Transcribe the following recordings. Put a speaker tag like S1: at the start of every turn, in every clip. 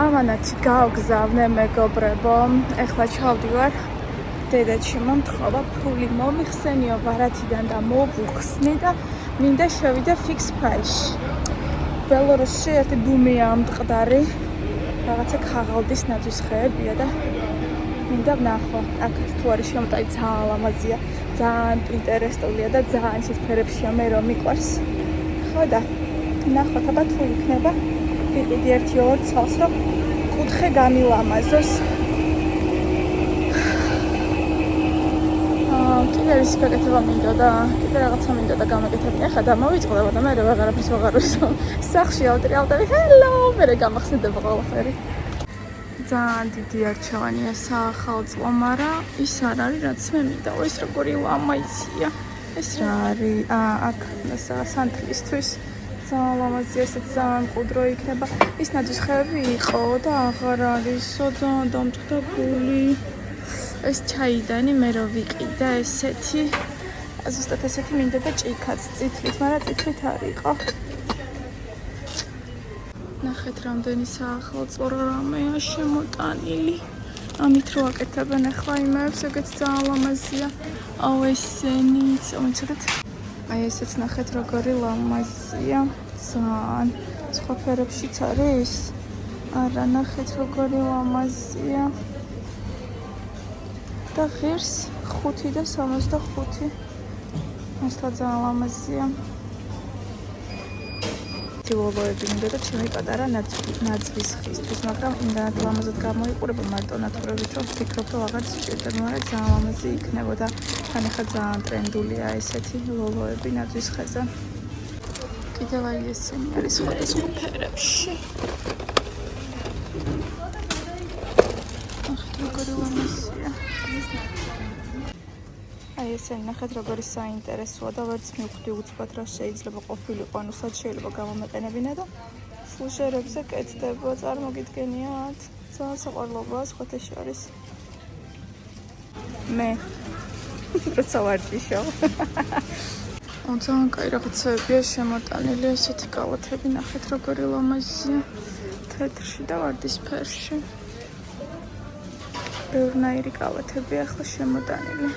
S1: ამანაც გავგზავნე მეგობრებო. ეხლა ჩავდივარ დედაჩი მომთხოვა ფული მომიხსენიო ბარათიდან და მოვუხსნი და მინდა შევიდე fix price-ში. ბელორუსში ერთი ბუმია ამტყდარი. რაღაცა ქაღალდის ნაძვის ხეებია და მინდა ვნახო. აქაც თუ არის შემოტანი ძალიან ლამაზია, ძალიან ინტერესტულია და ძალიან ისეთ ფერებშია მე რომ მიყვარს. ხო და ნახოთ აბა თუ იქნება. ვიყიდი 1-2 წელს რომ კუთხე გამილამაზოს. კიდე ის გაკეთება მინდა და კიდე რაღაცა მინდა და გამეკეთებინე. ახლა დამოვიწყდება და მე ვეღარაფერს ვეღარ ვისო. სახში ავტრი, ჰელო, მე გამახსენდება ყველაფერი. ძალიან დიდი არჩევანია საახალწლო, მაგრამ ის არ არის რაც მე მინდა. ეს როგორი ლამაზია. ეს რა არის? აქ სანთლისთვის ძალიან ლამაზია, ესეც ძალიან მყუდრო იქნება. ის ნაძვის ხეები იყო და აღარ არისო, ძალიან დამწყდებული. ეს ჩაიდანი მე რო ვიყიდა ესეთი. ზუსტად ესეთი მინდა და ჭიქაც წითლით, მაგრამ წითლით არ იყო. ნახეთ რამდენი საახალწლო რამეა შემოტანილი. ამით რო აკეთებენ ახლა იმებს, ეგეც ძალიან ლამაზია. აუ ესენიც, მომიცოდეთ. აი ესეც ნახეთ როგორი ლამაზია. ძალიან სხვა ფერებშიც არის. არა, ნახეთ როგორი ლამაზია. და ღირს 5 და 65. მართლა ძალიან ლამაზია. ლოლოები მინდა და ჩემი პატარა ნაძვის ხისთვის, მაგრამ იმდანად ლამაზად გამოიყურება მარტო ნატურებით, რომ ვფიქრობ, რომ აღარც სჭირდება, მაგრამ ძალიან ლამაზი იქნებოდა. თან ახლა ძალიან ტრენდულია ესეთი ლოლოები ნაძვის ხეზე. კიდევ აი ესენი არის სხვადასხვა ფერებში. ნახეთ როგორი ლამაზია. აი ესენი ნახეთ როგორი საინტერესოა და ვერც მივხვდი უცბად რა შეიძლება ყოფილიყო, ანუ სად შეიძლება გამომეყენებინა და ფუშერებზე კეთდება, წარმოგიდგენიათ. ძალიან საყვარლობაა სხვათა შორის. მე როცა ვარჯიშო. ძალიან კაი რაღაცებია შემოტანილი, ესეთი კალათები ნახეთ როგორი ლამაზია. თეთრში და ვარდისფერში. ბევრნაირი კალათები ახლა შემოტანილი.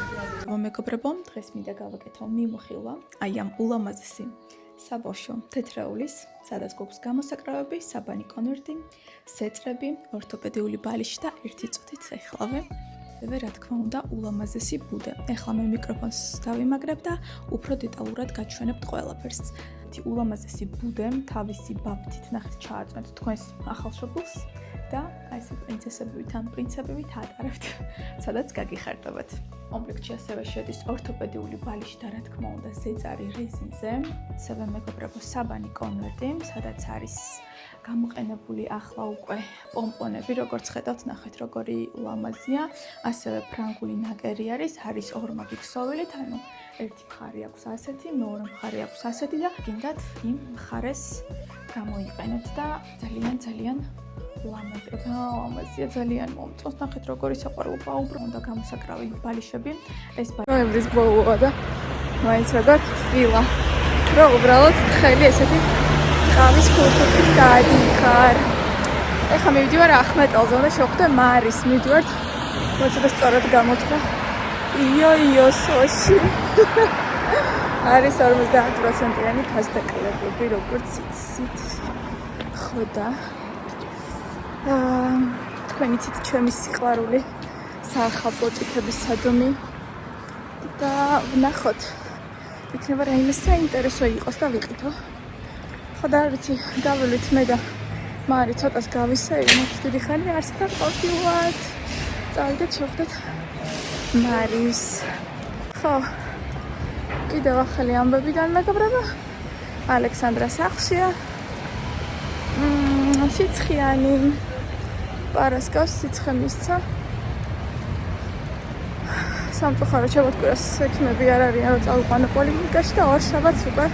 S1: მეგობრებო, დღეს მინდა გავაკეთო მიმოხილვა აი ამ ულამაზესი საბავშვო თეთრეულის, სადაც გვაქვს გამოსაკრავები, საბანი კონვერტი, სეწრები, ორთოპედიული ბალიში და ერთი წუთით ეხლავე. რა თქმა უნდა, ულამაზესი ბუდე. ეხლა მე მიკროფონს დავიმაგრებ და უფრო დეტალურად გაჩვენებთ ყველაფერს. ულამაზესი ბუდე თავისი ბაბთით ნახეთ ჩააწვენთ თქვენს ახალშობილს და აი ეს პრინცესებივით ან პრინცებივით ატარებთ, სადაც გაგიხარდებათ. კომპლექტში ასევე შედის ორთოპედიული ბალიში და რა თქმა უნდა ზეწარი რეზინზე, ასევე მეგობრებო საბანი კონვერტი, სადაც არის გამოყენებული ახლა უკვე პომპონები, როგორც ხედავთ, ნახეთ როგორი ლამაზია, ასევე ფრანგული ნაკერი არის ორმაგი ქსოვილით, ანუ ერთი მხარე აქვს ასეთი, მეორე მხარე აქვს ასეთი და გინდათ იმ მხარეს გამოიყენეთ და ძალიან ლამაზია, ძალიან მომწონს. ნახეთ როგორი საყვარლობაა, უბრალოდ უნდა გამოსაკრავი ბალიშები. ეს ბალიშების ბოლოა და მაინც როგორ თბილა. რო უბრალოდ ხელი ესეთი ყავის კულტურით გადიხარ. ეხლა მივიდივარ ახმეტელზე, უნდა შევხვდე მარის, მივიდივარ მოწოდე სწორად გამოთქვა. იოსოში. არის 50%-იანი ფასდაკლებები, როგორც იცით. ხო და თქვენ იცით ჩემი სიყვარული საახალწლო ჭიქების სადომი და ვნახოთ. იქნება რაიმე საინტერესო იყოს და ვიყიდო. ხო და არ ვიცი, გავივლით მე და მარი ცოტას გავისეირნოთ, დიდი ხანი არც და ყოფილვად. წავიდეთ შევხვდეთ მარის. ხო, კიდევ ახალი ამბებიდან მეგობრებო. ალექსანდრა სახლშია. სიცხიანი. პარასკევს სიცხე მისცა. სამწუხაროდ შემოდგურას ექიმები არ არიან რომ წავიყვანო პოლიკლინიკაში და ორშაბათს უკვე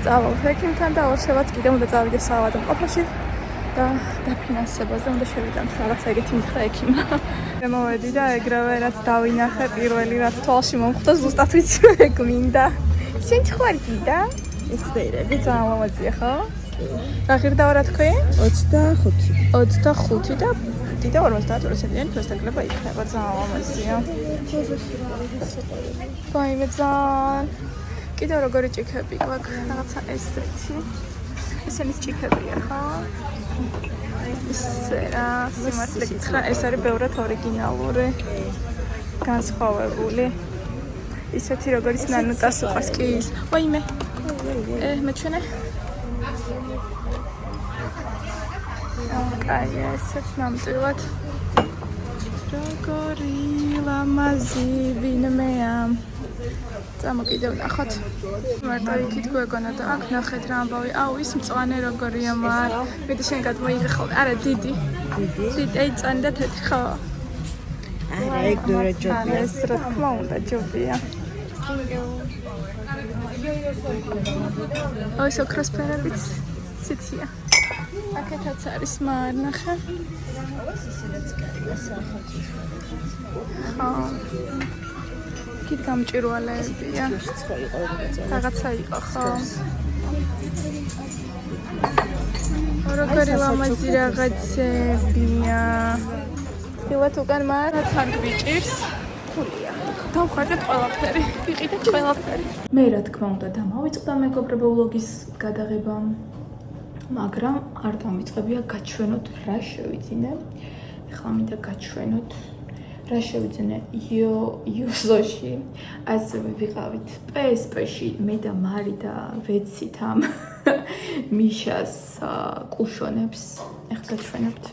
S1: წავალ ექიმთან და ორშაბათს კიდევ უნდა წავიდე საავადმყოფოში და დაფინანსებაზე უნდა შევიტანთ რაღაცა ეგეთი მითხრა ექიმმა. მოვედი და ეგრევე რაც დავინახე პირველი რაც თვალში მომხვდა ზუსტად ვიცი მე გვინდა. შენ თქვარი გინდა? ეს დეირები ძალიან ლამაზია ხო? რა ღირდა რა თქვი?
S2: 25.
S1: 25 და დიდა 50 წელიანი ფასტაკლება იქნება ძალიან ლამაზია. ვაიმე ძალიან. კიდევ როგორი ჭიქები გვაქვს, რაღაცა ესეთი. ესენი ჭიქებია, ხო? ისე რა, სიმართლე გითხრა, ეს არის ბევრად ორიგინალური. განსხვავებული. ისეთი როგორიც ნანუტას უყვარს კი ის. ვაიმე. მეჩვენე. აი, ესეც ნამდვილად. როგორი ლამაზი ვინმეა. წამო კიდევ ნახოთ. მარტო იქით გვეგონა და აქ ნახეთ რა ამბავი. აუ, ის მწვანე როგორია მარ. მეტი შენ გადმოიღე ხოლმე. არა, დიდი. დიდი, აი წანი და თეთრი ხო?
S2: არა, ეგ დურა ჯობია.
S1: ეს რა თქმა უნდა ჯობია. ოი, ოქროს ფერებიც ციცია. აქეთაც არის მარ, ნახე. ხო. იქით გამჭვირვალეებია. რაღაცა იყო, ხო? როგორი ლამაზი რაღაცებია. ხილვათ უკან მარ, თან გვიჭირს. ხულია. დავხარჯეთ ყველაფერი. ვიყიდეთ ყველაფერი. მე რა თქმა უნდა დამავიწყდა მეგობრებო ვლოგის გადაღება. მაგრამ არ დამიწყებია გაჩვენოთ რა შევიძინე. ეხლა მინდა გაჩვენოთ რა შევიძინე იოზოში. ასევე ვიყავით PSP-ში მე და მარი და ვეცით ამ მიშას კუშონებს. ეხლა გაჩვენებთ.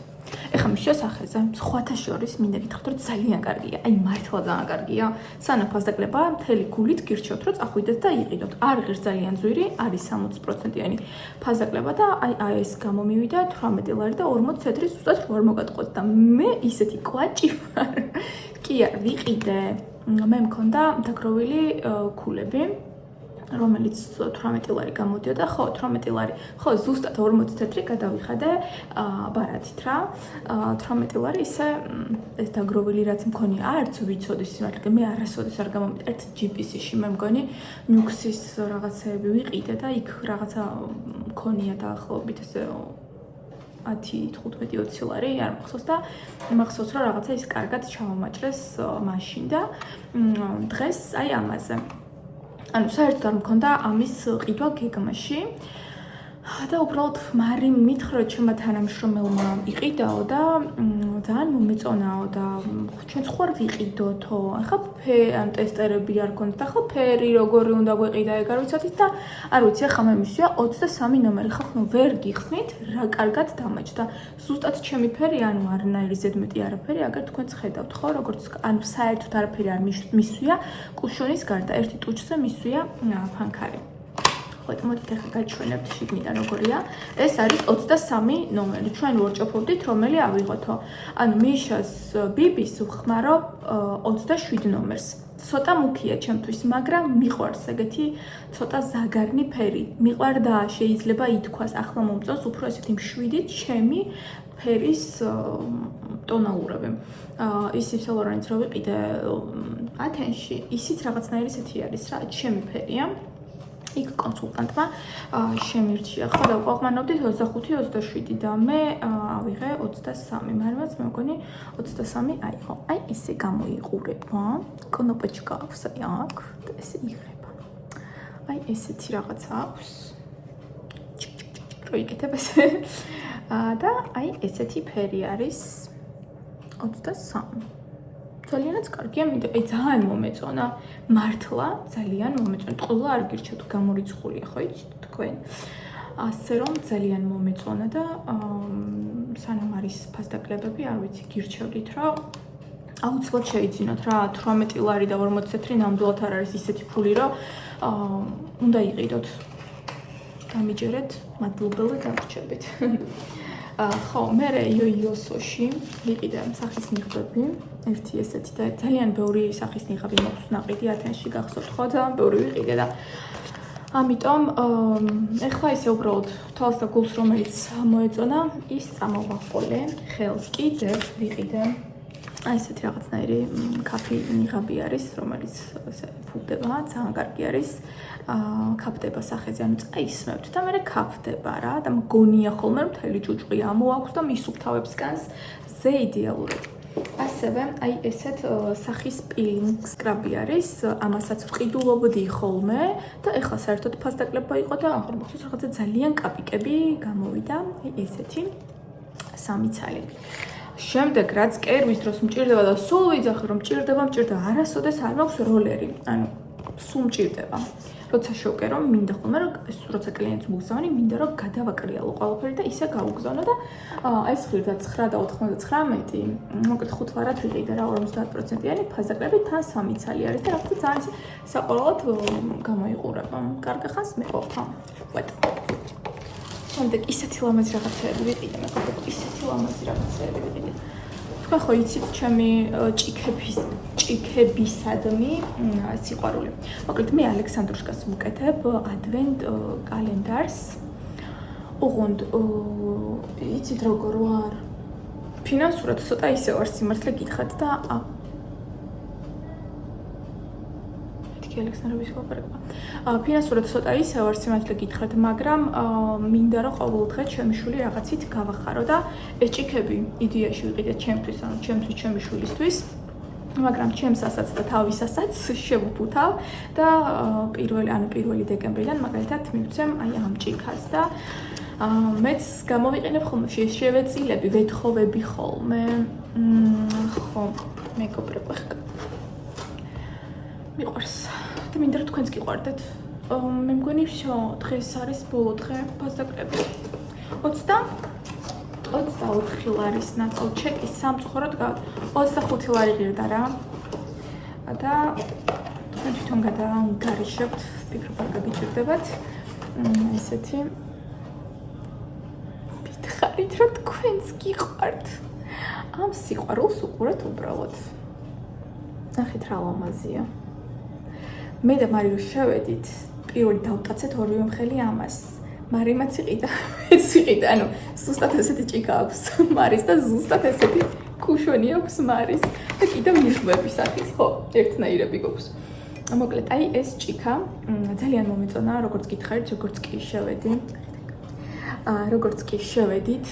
S1: ეხლა მიშას ახეზე სხვათა შორის მინდა გითხრათ რომ ძალიან კარგია. აი მართლა ძალიან კარგია. სანამ ფასდაკლება მთელი გულით გირჩევთ რომ წახვიდეთ და იყიდოთ. არ ღირს ძალიან ძვირი, არის 60%-იანი ფასდაკლება და აი ეს გამომივიდა 18 ლარი და 40 ცენტრი ზუსტად რო არ მოგატყოთ და მე ისეთი კვაჭი ვარ. კი არ ვიყიდე. მე მქონდა დაგროვილი ქულები. რომელიც 18 ლარი გამოდიოდა, ხო 18 ლარი. ხო ზუსტად 40 ცენტრი გადავიხადე ბარათით რა. 18 ლარი ისე ეს დაგროვილი რაც მქონია, არც ვიცოდი სიმართლე, მე არასოდეს არ გამომიდა. ერთ GPC-ში მე მგონი ნიუქსის რაღაცეები ვიყიდე და იქ რაღაცა მქონია დაახლოებით ესე 10, 15, 20 ლარი არ მახსოვს და მახსოვს რომ რაღაცა ის კარგად ჩავამაჭრეს მაშინ და დღეს აი ამაზე ანუ საერთოდ არ მქონდა ამის ყიდვა გეგმაში და უბრალოდ მარი მითხრა ჩემმა თანამშრომელმა იყიდაო და ძალიან მომეწონაო და ჩვენ ხო არ ვიყიდოთო ახლა ან ტესტერები არ გქონდათ ახლა ფერი როგორი უნდა გვეყიდა ეგ არ ვიცოდით და არ ვიცი ახლა მე მისვია 23 ნომერი ხახნო ვერ გიხსნით რა კარგად დამაჭდა ზუსტად ჩემი ფერი ანუ არანაირი ზედმეტი არაფერი აგერ თქვენც ხედავთ ხო როგორც ანუ საერთოდ არაფერი არ მისვია კუშონის გარდა ერთი ტუჩზე მისვია ფანქარი მოდით ახლა გაჩვენებთ შიგნიდან როგორია. ეს არის 23 ნომერი. ჩვენ ვორჭოფობდით რომელი ავიღოთო. ანუ მიშას ბიბის ვხმარო 27 ნომერს. ცოტა მუქია ჩემთვის, მაგრამ მიყვარს ეგეთი ცოტა ზაგარნი ფერი. მიყვარდა შეიძლება ითქვას, ახლა მომწონს უფრო ესეთი მშვიდით ჩემი ფერის ტონალურები. ის სალორანიც რო ვიყიდე ათენში, ისიც რაღაცნაირი ესეთი არის რა, ჩემი ფერია. იქ კონსულტანტმა შემირჩია. ხო და ყვაყმანობდით 25-27 და მე ავიღე 23. მართლაც მე მგონი 23 აიღო. აი ესე გამოიყურება. კნოპოჩკა აქვს აი აქ და ესე იღება. აი ესეთი რაღაცა აქვს. პროიკეთებ ესე. და აი ესეთი ფერი არის 23. ძალიანაც კარგია, მინდა, აი ძალიან მომეწონა. მართლა ძალიან მომეწონა. ყველა არ გირჩევთ გამორიცხულია, ხო იცით თქვენ? ასე რომ ძალიან მომეწონა და სანამ არის ფასდაკლებები, არ ვიცი, გირჩევდით, რომ აუცილებლად შეიძინოთ რა, 18 ლარი და 40 ცენტრი ნამდვილად არ არის ისეთი ფული, რომ უნდა იყიდოთ. გამიჯერეთ, მადლობელი დაგვრჩებით. ხო, მე იოსოში ვიყიდე სახის ნიღბები. ერთი ესეთი და ძალიან ბევრი სახის ნიღაბი მაქვს ნაყიდი ათენში გახსოვთ ხო და ბევრი ვიყიდე და ამიტომ ეხლა ისე უბრალოდ თვალს და გულს რომელიც მოეწონა ის წამოვახოლე ხელს კიდევ ვიყიდე აი ესეთი რაღაცნაირი კაფე ნიღაბი არის, რომელიც ფუდება, ძალიან კარგი არის. კაფდება სახეზე, ანუ წაისმევთ და მე კაფდება რა და მგონია ხოლმე რომ მთელი ჭუჭყი ამოაქვს და მისუფთავებს კანს ზე იდეალურად. ასევე აი ესეთ სახის პილინგ სკრაბი არის, ამასაც ვყიდულობდი ხოლმე და ეხლა საერთოდ ფასდაკლება იყო და ახლა მოხდეს რაღაცა ძალიან კაპიკები გამოვიდა, აი ესეთი 3 ცალი. შემდეგ რაც კერვის დროს მჭირდება და სულ ვიძახი რომ მჭირდება, არასოდეს არ მაქვს როლერი, ანუ სულ მჭირდება. როცა შევკერო, მინდა ხოლმე რომ როცა კლიენტს მოგზავნი, მინდა რომ გადავაკრიალო ყველაფერი და ისე გავუგზავნო და ეს ღირდა 9 და 99, მოკლედ 5 ლარად ვიყიდა რა 50%-იანი ფასდაკლები თან 3 ცალი არის და რაღაცა ძალიან საყოველად გამოიყურება. კარგი ხანს მეყოფა. ვეთ. შემდეგ ისეთი ლამაზი რაღაცეები ვიყიდე, მეგობრებო, ისეთი ლამაზი რაღაცეები ვიყიდე. თქვენ ხო იცით ჩემი ჭიქებისადმი სიყვარული. მოკლედ მე ალექსანდრუშკას ვუკეთებ ადვენტ კალენდარს. ოღონდ იცით როგორ ვარ? ფინანსურად ცოტა ისე ვარ სიმართლე გითხრათ და ალექსანდროვის ვაპარაკობა. ფინანსურად ცოტა ისე ვარ სიმართლე გითხრათ, მაგრამ მინდა რომ ყოველდღე ჩემი შვილი რაღაცით გავახარო და ეს ჭიქები იდეაში ვიყიდე ჩემთვის, ანუ ჩემთვის, ჩემი შვილისთვის. მაგრამ ჩემსასაც და თავისასაც შევუფუთავ და 1 დეკემბრიდან მაგალითად მივცემ აი ამ ჭიქას და მეც გამოვიყენებ ხოლმე შევეწილები, ვეთხოვები ხოლმე. ხო, მეგობრებო, მიყვარს და მინდა რომ თქვენც გიყვარდეთ. მე მგონი всё, დღეს არის ბოლო დღე ფასდაკლები. 24 ლარის ნაწილ ჩეკის სამწუხაროდ 25 ლარი ღირდა რა. და თქვენ თვითონ გადაანგარიშებთ, ვფიქრობ არ გაგიჭირდებათ. ესეთი ვითხარით რომ თქვენც გიყვართ. ამ სიყვარულს უყურეთ უბრალოდ. ნახეთ რა ლამაზია. მე და მარი რო შევედით, პირველი დავტაცეთ ორივე მხელი ამას. მარიმაც იყიდა, მეც ვიყიდა, ანუ ზუსტად ესეთი ჭიქა აქვს მარის და ზუსტად ესეთი კუშვენი აქვს მარის და კიდევ ნიშნები სახის, ხო, ერთნაირები გვაქვს. მოკლედ, აი ეს ჭიქა ძალიან მომეწონა, როგორც გითხარით, როგორც კი შევედით,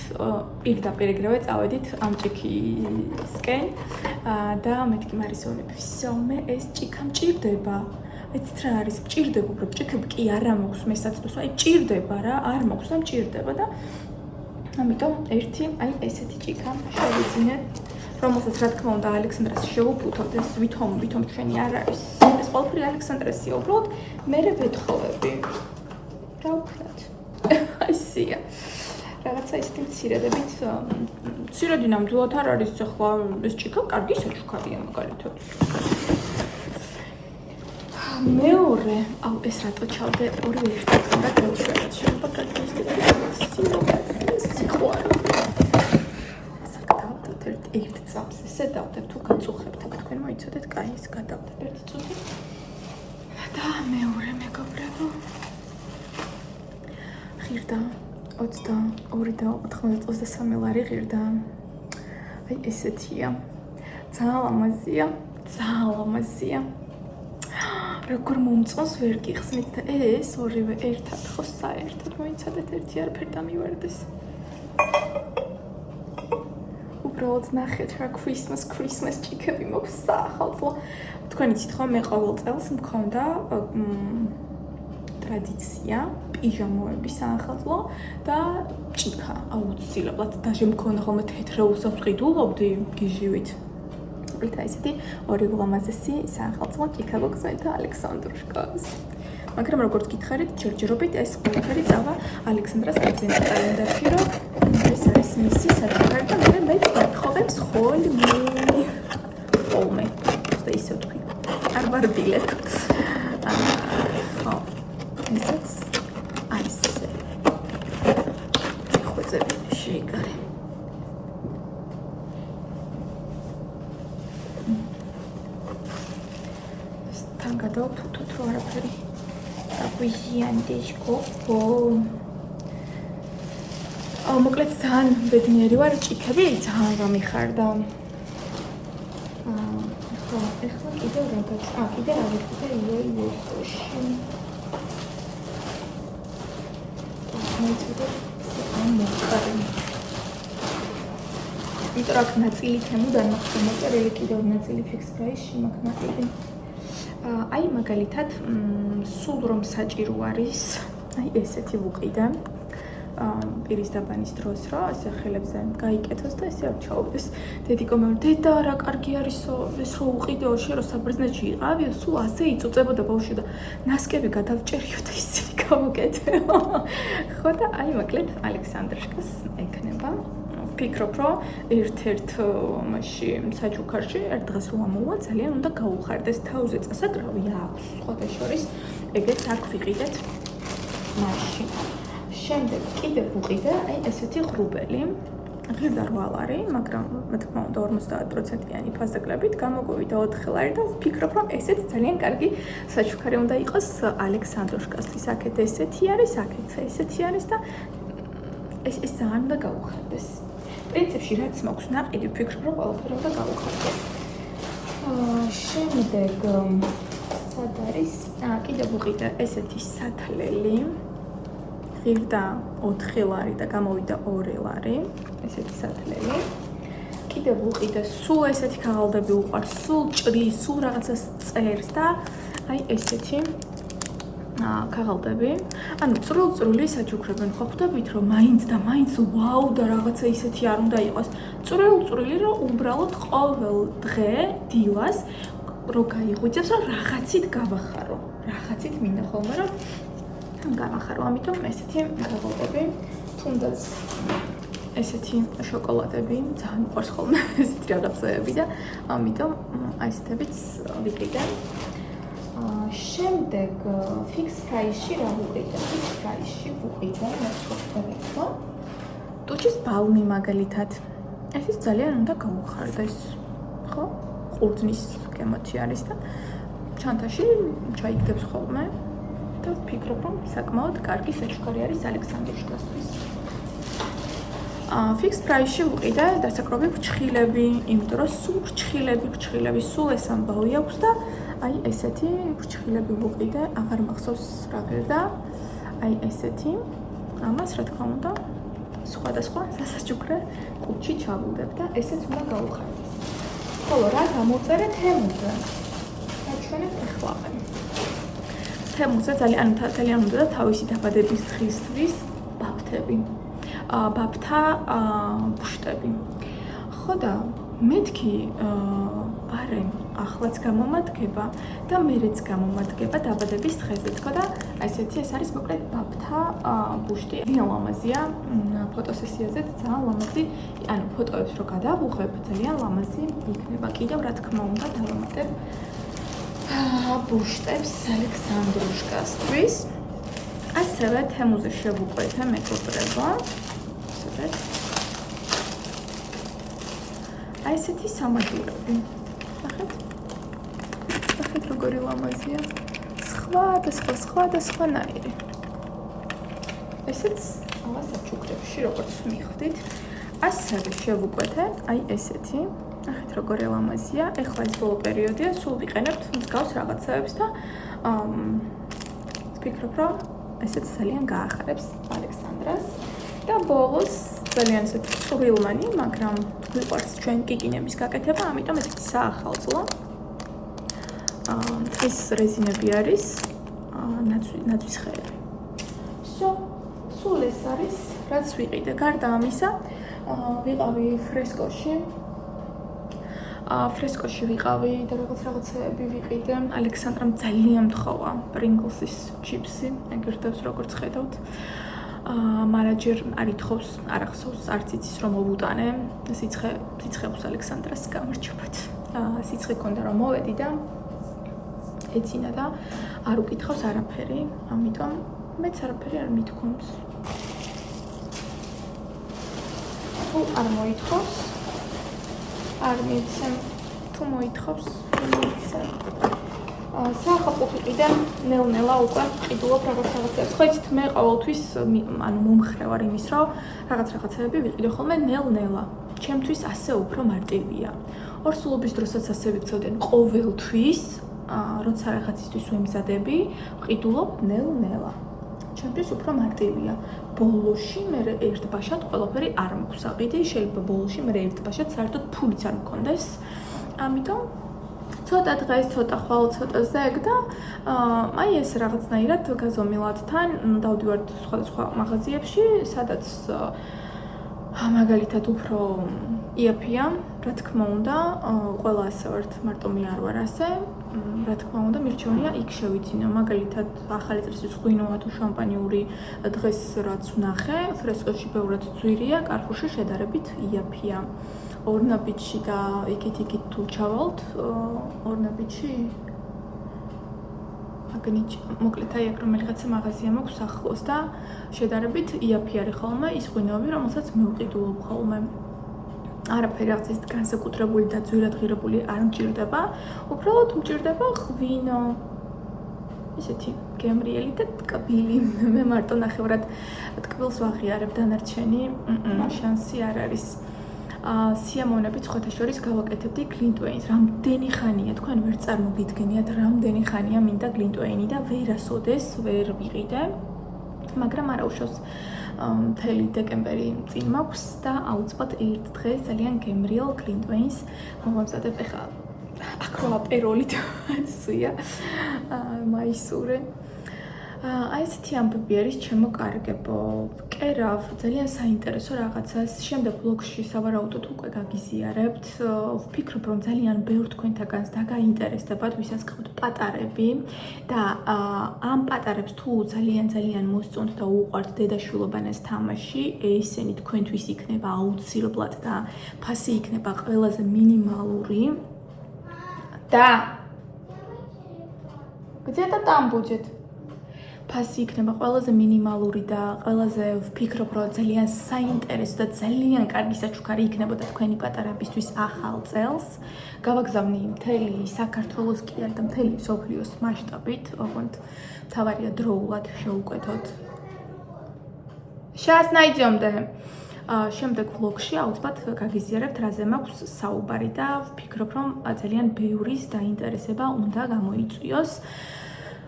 S1: პირდაპირ ეგრევე წავედით ამ ჭიქისკენ და მეთქი მარის ვონები, всё, მე ეს ჭიქა მჭირდება. ეცით რა არის, მჭირდება, უბრალოდ ჭიქები კი არ მაქვს მესაცდოს, აი მჭირდება რა, არ მაქვს და მჭირდება და ამიტომ ერთი აი ესეთი ჭიქა შევიძინეთ, რომელსაც რა თქმა უნდა ალექსანდრას შევუფუთავთ, ეს ვითომ ჩვენი არ არის. ეს ყველაფერი ალექსანდრასია, უბრალოდ მე ვეთხოვები. რა ვქნათ? აისია. რაღაცა ისეთი მცირედებით, მცირედი ნამდვილად არ არის ახლა ეს ჭიქა, კარგი საჩუქარია მაგალითად. მეორე, აუ ეს რატო ჩავდე ორივე ერთად და გავშვერეთ შეიძლება გადაგისტეთ სიყვარული. საკდავდეთ ერთ წამს ესე დავდებ თუ გაწუხებთ, თქვენ მოიცოდეთ, კაი ეს გადავდებ ერთი წუთი. და მეორე მეგობრებო. ღირდა 22 და 93 ლარი ღირდა. აი ესეთია. ძალიან ლამაზია. როგორ მომწონს ვერ გიხსნით და ეს ორივე ერთად ხო საერთოდ მოიცადეთ ერთი არაფერი დამივარდეს. უბრალოდ ნახეთ რა Christmas ჭიქები მაქვს საახალწლო. თქვენ იცით ხო მე ყოველ წელს მქონდა ტრადიცია პიჟამოები საახალწლო და ჭიქა აუცილებლად დაჟე მქონდა ხოლმე თეთრეულსაც ვყიდულობდი გიჟივით. და ესეთი ორი ლამაზესი საახალწლო ჭიქა გვგზავნით ალექსანდრუშკას. მაგრამ როგორც გითხარით, ჯერჯერობით ეს ყველაფერი წავა ალექსანდრას ადვენტ კალენდარში, რომ ეს არის მისი საჩუქარი და მე ვეთხოვებს ხოლმე. და ისე ვთქვი. არ ვარდილებ. ხო. ესაც აი ესე. ხვეწები შეიკარე. გადავფუთოთ რო არაფერი აგვიზიანდეს გოგო. მოკლედ ძალიან ბედნიერი ვარ, ჭიქები ძალიან გამიხარდა. ხო, ეხლა კიდევ რაღაც. კიდე რა ვიქცე იესოში. მოიწოდე ამ მოხარე. იმიტომ რომ ნაწილი თემუდან მაქვს მოწერილი კიდევ ნაწილი ფიქს პრაისში მაქვს ნაწილი. აი მაგალითად სულ რომ საჭირო არის აი ესეთი ვუყიდე პირის დაბანის დროს რა ასე ხელებზე გაიკეთოს და ესე არ ჩაუდეს დედიკო მე დედა რა კარგი არისო ეს რო უყიდეო შენ რო საბერძნეთში იყავიო სულ ასე იწუწებოდა ბავშვი და ნასკები გადავჭერიო და ისინი გავუკეთეო ხო და აი მოკლედ ალექსანდრიშკას ეკნება ვფიქრობ რომ ერთ-ერთ მასში საჩუქარში ერთ დღეს რომ ამოვა ძალიან უნდა გაუხარდეს თავზე წასაკრავი აქვს სხვათა შორის ეგეც აქ ვიყიდეთ მასში შემდეგ კიდევ ვუყიდე აი ესეთი ღრუბელი ღირდა 8 ლარი მაგრამ მე თქმა უნდა 50%-იანი ფასდაკლებით გამოგვივიდა 4 ლარი და ვფიქრობ რომ ესეც ძალიან კარგი საჩუქარი უნდა იყოს ალექსანდროშკასთვის აქეთ ესეთი არის აქეთ ესეთი არის და ეს ძალიან უნდა გაუხარდეს პრინციპში რაც მაქვს ნაყიდი ვფიქრობ რომ ყველაფერი უნდა გაუხარდეს შემდეგ სად არის კიდევ ვუყიდე ესეთი სათლელი ღირდა 4 ლარი და გამოვიდა 2 ლარი ესეთი სათლელი კიდევ ვუყიდე სულ ესეთი ქაღალდები უყვარს სულ ჭრის სულ რაღაცას წერს და აი ესეთი ქაღალდები ანუ წვრილ-წვრილი საჩუქრებენ ხო ხვდებით რომ მაინც და მაინც ვაუ და რაღაცა ისეთი არ უნდა იყოს წვრილ-წვრილი რომ უბრალოდ ყოველ დღე დილას რო გაიღვიძებს რომ რაღაცით გავახარო რაღაცით მინდა ხოლმე რომ გავახარო ამიტომ ესეთი ქაღალდები თუნდაც ესეთი შოკოლადები ძალიან უყვარს ხოლმე ესეთი რაღაცები და ამიტომ აი ესეთებიც ვიყიდე შემდეგ ფიქს პრაისში რა ვუყიდე ფიქს პრაისში ვუყიდე ხო ტუჩის ბალმი მაგალითად ეს ძალიან უნდა გაუხარდეს ხო ყურძნის გემოთი არის და ჩანთაში ჩაიგდებს ხოლმე და ვფიქრობ რომ საკმაოდ კარგი საჩუქარი არის ალექსანდროშკასთვის ფიქს პრაისში ვუყიდე დასაკრობი ფრჩხილები იმიტომ რომ სულ ფრჩხილები სულ ეს ამბავი აქვს და აი ესეთი ფრჩხილები ვუყიდე აღარ მახსოვს რა ღირდა აი ესეთი ამას რა თქმა უნდა სხვადასხვა სასაჩუქრე ყუთში ჩავუდებ და ესეც უნდა გაუხარდეს ხოლო რა გამოვწერე თემუზე აჩვენებ ახლავე თემუზე ძალიან უნდა და თავისი დაბადების დღისთვის ბაფთები ბაფთა ბუშტები ხო და მეთქი ბარემ ახლაც გამომადგება და მერეც გამომადგება დაბადების დღეზე თქო და ესეთი ეს არის მოკლედ ბაფთა ბუშტი ძალიან ლამაზია ფოტოსესიაზეც ძალიან ლამაზი ანუ ფოტოებს რო გადავუღებ ძალიან ლამაზი იქნება კიდევ რა თქმა უნდა დავამატებ ბუშტებს ალექსანდროშკასთვის ასევე თემუზე შევუყვეთე მეგობრებო აი ესეთი სამაგურები ნახეთ როგორი ლამაზია სხვადასხვანაირი ესეც საჩუქრებში როგორც მიხვდით ასევე შევუყვეთე აი ესეთი ნახეთ როგორი ლამაზია ეხლა ეს ბოლო პერიოდია სულ ვიყენებთ მსგავს რაღაცებს და ვფიქრობ რომ ესეც ძალიან გაახარებს ალექსანდრას და ბოლოს ძალიან ესეთი წვრილმანი მაგრამ გვიყვარს ჩვენ კიკინების გაკეთება ამიტომ ესეთი საახალწლო ეს რეზინები არის ნაძვის ხეები სულ ეს არის რაც ვიყიდე გარდა ამისა ვიყავი ფრესკოში ვიყავი და რაღაცეები ვიყიდე ალექსანდრამ ძალიან მთხოვა პრინგლსის ჩიპსი ეგერთავს როგორც ხედავთ მაგრამ ჯერ არ ითხოვს არ ახსოვს არც იცის რომ მოვუტანე სიცხეებს ალექსანდრას გამარჯობათ სიცხე ქონდა რომ მოვედი და ეცინა და არ უკითხავს არაფერი ამიტომ მეც არაფერი არ მithქვამს თუ არ მოითხოვს არ მიცემ თუ მოითხოვს მიცემ საახალწლო ვიყიდე ნელ-ნელა უკვე ყიდულობ რაღაცებს ხო იცით მე ყოველთვის ანუ მომხრე ვარ იმის რომ რაღაცეები ვიყიდე ხოლმე ნელ-ნელა ჩემთვის ასე უფრო მარტივია ორსულობის დროსაც ასე ვიქცევდნენ ყოველთვის, როცა რაღაცისთვის ვემზადები, ვყიდულობ ნელ-ნელა. ჩემთვის უფრო მარტივია. ბოლოში მე ერთბაშად ყველაფერი არ მოგსაყიდი, შეიძლება ბოლოში მე ერთბაშად საერთოდ ფულიც არ მქონდეს. ამიტომ ცოტა დღეს, ცოტა ხვალ, ცოტა ზეგ და აი ეს რაღაცნაირად გაზომილად თან დავდივართ სხვადასხვა მაღაზიებში, სადაც მაგალითად უფრო იაფია, რა თქმა უნდა, ყველა ასე ვართ, მარტო მე არ ვარ ასე, რა თქმა უნდა, მირჩევნია იქ შევიძინო, მაგალითად ახალი წრისთვის ღვინოა თუ შამპანიური დღეს რაც ვნახე, ფრესკოში ბევრად ძვირია, კარხუში შედარებით იაფია. ორნაბიჯში და იქით თუ ჩავალთ, ორნაბიჯში მაგნიჩი, მოკლედ აი აქ რომელიღაცა მაღაზია მაქვს ახლოს და შედარებით იაფი არის ხოლმე ის ღვინოები, რომელსაც მე ვყიდულობ ხოლმე. არაფერი რაღაც ის განსაკუთრებული და ძვირად ღირებული არ მჭირდება, უბრალოდ მჭირდება ღვინო. ისეთი გემრიელი და ტკბილი. მე მარტო ნახევრად ტკბილს ვაღიარებ, დანარჩენი შანსი არ არის. სიამოვნებით სხვათა შორის გავაკეთებდი გლინტვეინს. რამდენი ხანია თქვენ ვერ წარმოგიდგენიათ, რამდენი ხანია მინდა გლინტვეინი და ვერასოდეს ვერ ვიყიდე. მაგრამ არა უშავს მთელი დეკემბერი წინ მაქვს და აუცილებლად ერთ დღეს ძალიან გემრიელ გლინტვეინს მოვამზადებ. ეხლა აქ რო აპეროლით ვაცვია მაისურე. აი ესეთი ამბები არის ჩემო კარგებო. კერავ ძალიან საინტერესო რაღაცას. შემდეგ ბლოგში სავარაუდოდ უკვე გაგიზიარებთ. ვფიქრობ რომ ძალიან ბევრ თქვენთაგანს დაგაინტერესდებათ, ვისაც გყავთ პატარები და ამ პატარებს თუ ძალიან მოსწონთ და უყვართ დედაშვილობანას თამაში, ესენი თქვენთვის იქნება აუცილებლად და ფასი იქნება ყველაზე მინიმალური და გძეთ და დამბუჯეთ. ფასი იქნება ყველაზე მინიმალური და ყველაზე ვფიქრობ, რომ ძალიან საინტერესო და ძალიან კარგი საჩუქარი იქნებოდა თქვენი პატარებისთვის ახალ წელს. გავაგზავნი მთელი საქართველოს კი არა და მთელი მსოფლიოს მასშტაბით, ოღონდ თავარია დროულად შევუკვეთოთ. შას ნაიძიომდე. შემდეგ ვლოგში აუცილებლად გაგიზიარებთ, რაზე მაქვს საუბარი და ვფიქრობ, რომ ძალიან ბევრის დაინტერესება უნდა გამოიწვიოს.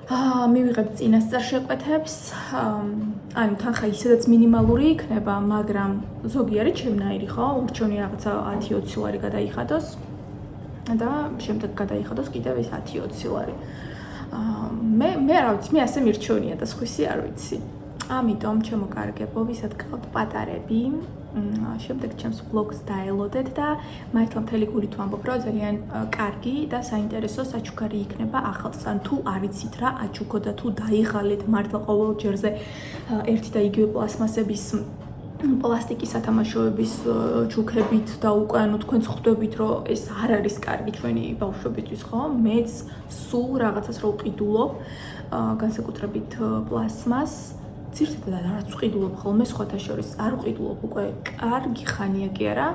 S1: მივიღებ წინასწარ შეკვეთებს, ანუ თანხა ისედაც მინიმალური იქნება, მაგრამ ზოგი არის ჩემნაირი, ხო? ურჩევნია რაღაცა 10-20 ლარი გადაიხადოს და შემდეგ გადაიხადოს კიდევ ეს 10-20 ლარი. მე არ ვიცი, მე ასე მირჩევნია და სხვისი არ ვიცი. ამიტომ ჩემო კარგებო, ვისაც გყავთ პატარები, შემდეგ ჩემს ვლოგს დაელოდეთ და მართლა მთელი გულით ვამბობ, რომ ძალიან კარგი და საინტერესო საჩუქარი იქნება ახალწელს. ან თუ არ იცით რა აჩუქო და თუ დაიღალეთ მართლა ყოველ ჯერზე ერთი და იგივე პლასმასების პლასტიკის სათამაშოების ჩუქებით და უკვე ანუ თქვენ ხვდებით, რომ ეს არ არის კარგი ჩვენი ბავშვებისთვის, ხო? მეც სულ რაღაცას რო ვყიდულობ, განსაკუთრებით პლასმას ძირითადად არც ვყიდულობ ხოლმე სხვათა შორის, არ ვყიდულობ უკვე კარგი ხანია კი არა,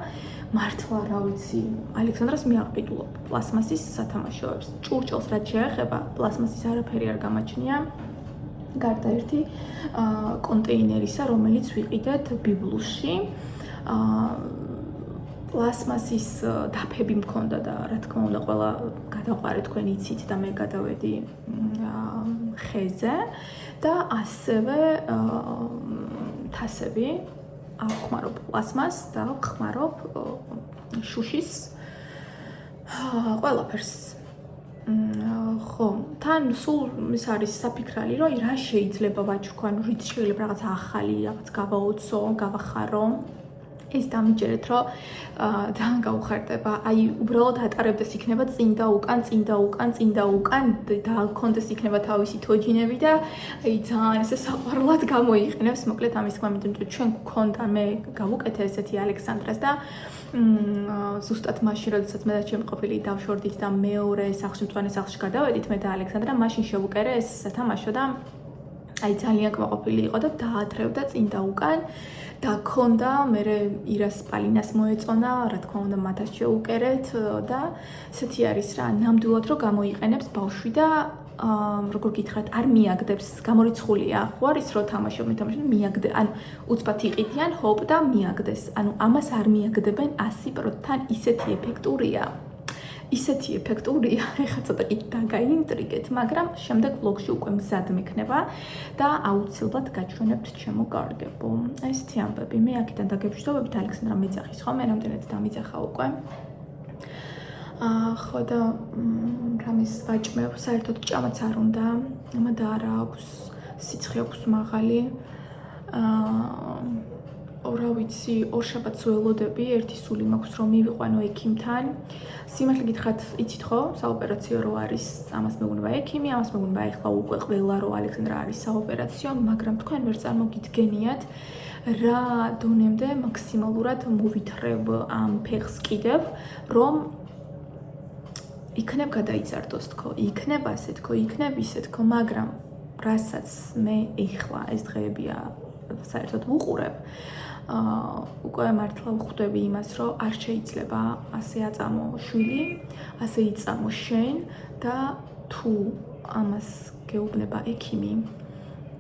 S1: მართლა რა ვიცი, ალექსანდრას მე აყიდულობ პლასმასის სათამაშოებს. ჭურჭელს რაც შეეხება, პლასმასის არაფერი არ გამაჩნია. გარდა ერთი კონტეინერისა, რომელიც ვიყიდეთ ბიბლუში. პლასმასის დაფები მქონდა და რა თქმა უნდა ყველა გადაყარე თქვენ იცით და მე გადავედი ხეზე და ასევე თასები ვხმარობ პლასმას და ვხმარობ შუშის ყველაფერს. ხო, თან სულ ის არის საფიქრალი, რომ რა შეიძლება ვაჩუქო, ანუ რით შეიძლება რაღაც ახალი, რაღაც გავაოცო, გავახარო. ეს დამიჯერეთ, რომ ძალიან გაუხარდება. აი, უბრალოდ ატარებდეს იქნება წინ და უკან და გქონდეს იქნება თავისი თოჯინები და აი ძალიან ესე საყვარლად გამოიყენებს. მოკლედ ამის თქმა მინდა, რომ ჩვენ გქონდა, მე გავუკეთე ესეთი ალექსანდრას და ზუსტად მაშინ, როდესაც მე და ჩემი ყოფილი დავშორდით და მეორე სახლში, მწვანე სახლში გადავედით, მე და ალექსანდრა, მაშინ შევუკერე ეს სათამაშო და აი ძალიან კმაყოფილი იყო და დაათრევდა წინ და უკან და ქონდა მე ირას პალინას მოეწონა, რა თქმა უნდა მათაც შეუკერეთ და ესეთი არის რა, ნამდვილად რომ გამოიყენებს ბავშვი და როგორ გითხრათ, არ მიაგდებს, გამორიცხულია, ხო არის რომ თამაშობ, მიაგდე, ან უცბად იყიდიან, ჰოპ და მიაგდეს. ანუ ამას არ მიაგდებენ 100%-თან ისეთი ეფექტურია. ისეთი ეფექტურია, ეხლა ცოტა კი დაგაინტრიგეთ, მაგრამ შემდეგ ვლოგში უკვე მზად მექნება და აუცილებლად გაჩვენებთ ჩემო კარგებო. ესეთი ამბები, მე აქედან დაგებშდობებით ალექსანდრა მეძახის ხოლმე, რამდენად დამიძახა უკვე. ხო და რამის ვაჭმევ, საერთოდ ჭამაც არ უნდა, და არა აქვს სიცხე აქვს მაღალი. რა ვიცი, ორშაბათს ველოდები, ერთი სული მაქვს რომ მივიყვანო ექიმთან. სიმართლე გითხრათ, იცით ხო, საოპერაციო რო არის, ამას მეუბნება ექიმი, ამას მეუბნება ეხლა უკვე ყველა რო ალექსანდრა არის საოპერაციო, მაგრამ თქვენ ვერ წარმოგიდგენიათ რა დონემდე მაქსიმალურად მოვითრევ ამ ფეხს კიდევ, რომ იქნებ გადაიწარდოს თქო, იქნებ ასე თქო, იქნებ ისე თქო, მაგრამ რასაც მე ეხლა ეს დღეებია საერთოდ ვუყურებ, უკვე მართლა ვხვდები იმას, რომ არ შეიძლება ასე აწამო შვილი, ასე იწამო შენ და თუ ამას გეუბნება ექიმი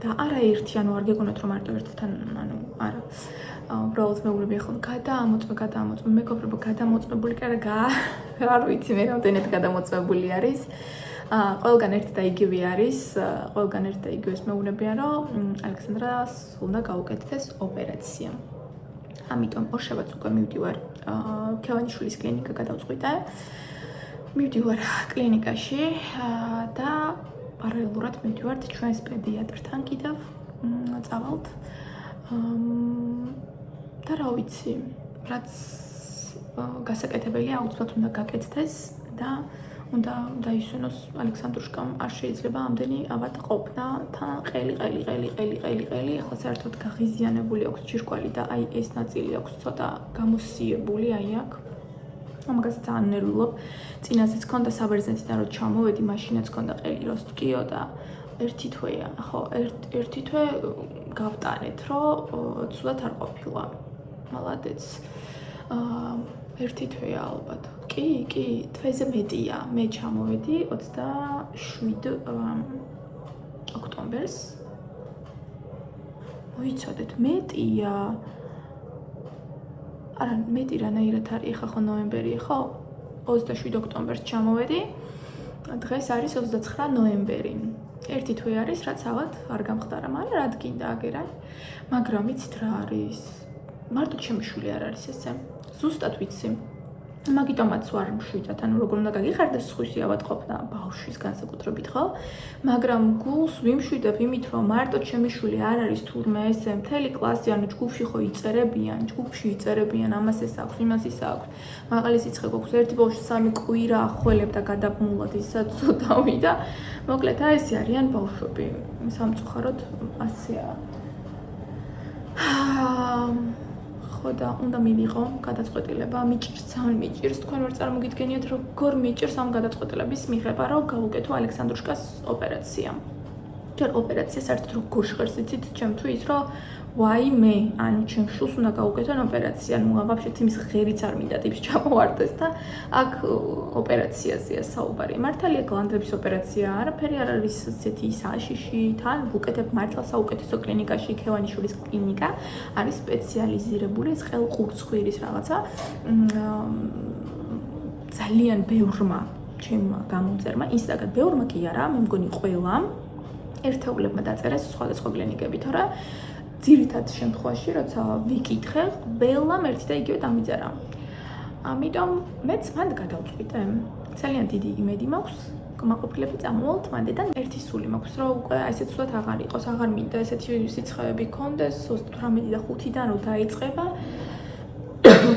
S1: და არა ერთი, ანუ არ გეგონათ რომ მარტო ერთთან, ანუ არა. უბრალოდ მეუბნები ახლა გადაამოწმე, მეგობრებო, გადამოწმებული კი არ ვიცი მე რამდენად გადამოწმებული არის. ყველგან ერთი და იგივე არის, ყველგან ერთი და იგივეს მეუბნებიან, რომ ალექსანდრას უნდა გაუკეთდეს ოპერაცია. ამიტომ ორშაბათს უკვე მივდივარ ქევანიშვილის კლინიკა გადავწყვიტე. მივდივარ კლინიკაში და პარალელურად მივდივართ ჩვენს პედიატრთან კიდევ წავალთ. და რა ვიცი, რაც გასაკეთებელია, აუცილებლად უნდა გაკეთდეს და უნდა დაისვენოს ალექსანდრუშკამ, არ შეიძლება ამდენი ავადმყოფნა, თან ყელი, ახლა საერთოდ გაღიზიანებული აქვს ჯირკვალი და აი ეს ნაწილი აქვს ცოტა გამოსიებული, აი აქ. ამაგას ძალიან ნერვიულობ. წინაზეც ქონდა საბერძნეთიდან რომ ჩამოვედი, მაშინაც ქონდა ყელი რო სტკიო და ერთი თვეა, ხო, ერთი თვე გავტანეთ, რომ ცუდად არ ყოფილა. მალადეც. ერთი თვეა ალბათ. კი, თვეზე მეტია. მე ჩამოვედი 27 ოქტომბერს. მოიცადეთ, მეტია. არა, მეტი რანაირად არის, ხა ხო ნოემბერია, ხო? 27 ოქტომბერს ჩამოვედი. დღეს არის 29 ნოემბერი. ერთი თვე არის, რაც ავად არ გამხდარა, მაგრამ რა გინდა აგერა. მაგრამ იცით რა არის? მარტო ჩემი შვილი არ არის ესე. ზუსტად ვიცი. მაგიტომაც ვარ მშვიდად, ანუ როგორ უნდა გაგიხარდეს სხვისი ავადმყოფნა ბავშვის განსაკუთრებით, ხო? მაგრამ გულს ვიმშვიდებ იმით, რომ მარტო ჩემი შვილი არ არის თურმე ესე, მთელი კლასი, ანუ ჯგუფში ხო იწერებიან, ამას ეს აქვს, იმას ის აქვს. მაღალი სიცხე გვაქვს, ერთი ბავშვი 3 კვირა ახველებ და გადაბმულად ისაც ცოტავი და მოკლედ აი ესე არიან ბავშვები. სამწუხაროდ ასეა. ხო და უნდა მივიღო გადაწყვეტილება, მიჭირს, ძალიან მიჭირს, თქვენ ვერ წარმოგიდგენიათ როგორ მიჭირს ამ გადაწყვეტილების მიღება, რომ გავუკეთო ალექსანდრუშკას ოპერაცია. ჯერ ოპერაცია საერთოდ როგორ ჟღერს იცით ჩემთვის, რომ ვაიმე, ანუ ჩემ შულს უნდა გავუკეთონ ოპერაცია, ну вообще იმის ღერიც არ მინდა ტიპს ჩამოვარდეს და აქ ოპერაციაზეა საუბარი. მართალია გლანდების ოპერაცია, არაფერი არ არის ესეთი საშიში, თან ვუკეთებ მართლა საუკეთესო კლინიკაში, ქევანიშვილის კლინიკა არის სპეციალიზირებული ყელყურცხვირის რაღაცა. ძალიან ბევრმა ჩემმა გამომწერმა, ისედაც ბევრმა კი არა, მე მგონი ყველამ ერთეულებმა დაწერეს სხვადასხვა კლინიკები, თორე ძირითად შემთხვევაში, როცა ვიკითხე, ყველამ ერთი და იგივე დამიწერა. ამიტომ მეც მანდ გადავწყვიტე. ძალიან დიდი იმედი მაქვს, კმაყოფილები წამოვალთ მანდიდან ერთი სული მაქვს, რომ უკვე ესე ცუდად აღარ იყოს, აღარ მინდა ესეთი სიცხეები კონდეს 28-დან რო დაიწყება.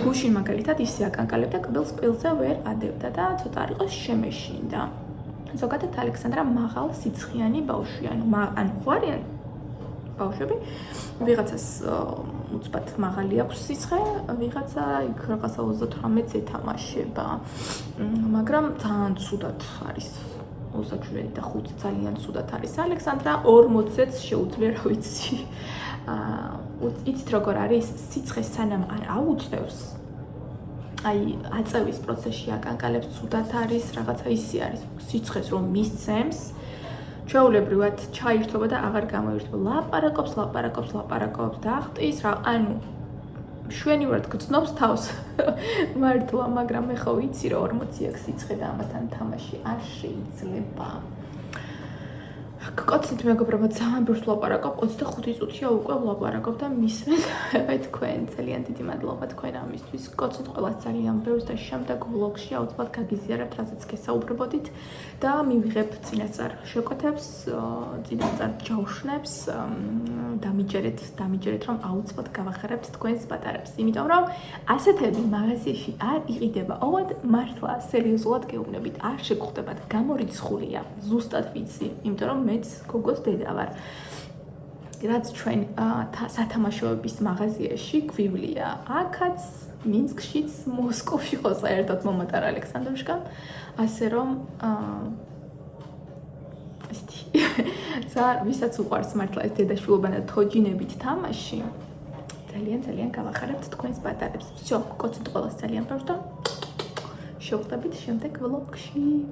S1: გუშინ მაგალითად ისე აკანკალებდა, კბილს პილზე ვერ ადებდა და ცოტა არ იყოს შემეშინდა. ზოგადად ალექსანდრა მაღალ სიცხიანი ბავშვია, ანუ ხوارიან ბავშვები, ვიღაცას უცბად მაღალი აქვს სიცხე, ვიღაცა იქ რაღაცა 38-ს ეთამაშება. მაგრამ ძალიან ცუდად არის 37 და 5 ძალიან ცუდად არის. ალექსანდრა 40-ს შეუძლია, რა ვიცი. იცით როგორ არის? სიცხე სანამ არ აუწევს, აი აწევის პროცესში აკანკალებს ცუდად არის, რაღაცა ისე არის. სიცხეს რომ მისცემს, ჩვეულებრივად ჩაირთვება და აღარ გამოირთვა. ლაპარაკობს და ხტის რა, ანუ შვენივარდ გწნობს თავს მართლა, მაგრამ მე ხო ვიცი რომ 40 სიცხე და ამასთან თამაში არ შეიძლება. კოცით მეგობრებო, ძალიან ბევრს ვლაპარაკობ, 25 წუთია უკვე ვლაპარაკობ და მისმენთ თქვენ, ძალიან დიდი მადლობა თქვენ ამისთვის. კოცით ყველას ძალიან ბევრს და შემდეგ ვლოგში აუცილებლად გაგიზიარებთ, რასაც გესაუბრებოდით და მივიღებ წინასწარ შეკვეთებს, წინასწარ ჯავშნებს, დამიჯერეთ, რომ აუცილებლად გავახარებთ თქვენს პატარებს. იმიტომ რომ ასეთები მაღაზიაში არ იყიდება. ოღონდ მართლა სერიოზულად გეუბნებით, არ შეგხვდებათ, გამორიცხულია, ზუსტად ვიცი, იმიტომ რომ მეც გოგოს დედა ვარ. რაც ჩვენ სათამაშოების მაღაზიაში გვივლია. აქაც მინსკშიც, მოსკოვში ხო საერთოდ მომატარ ალექსანდროშკამ, ასე რომ ვისაც უყვარს მართლა ეს დედაშვილობა და თოჯინებით თამაში, ძალიან გავახარებთ თქვენს პატარებს. Всё, კოცით ყველას ძალიან ბევრს და შევხვდებით შემდეგ ვლოგში.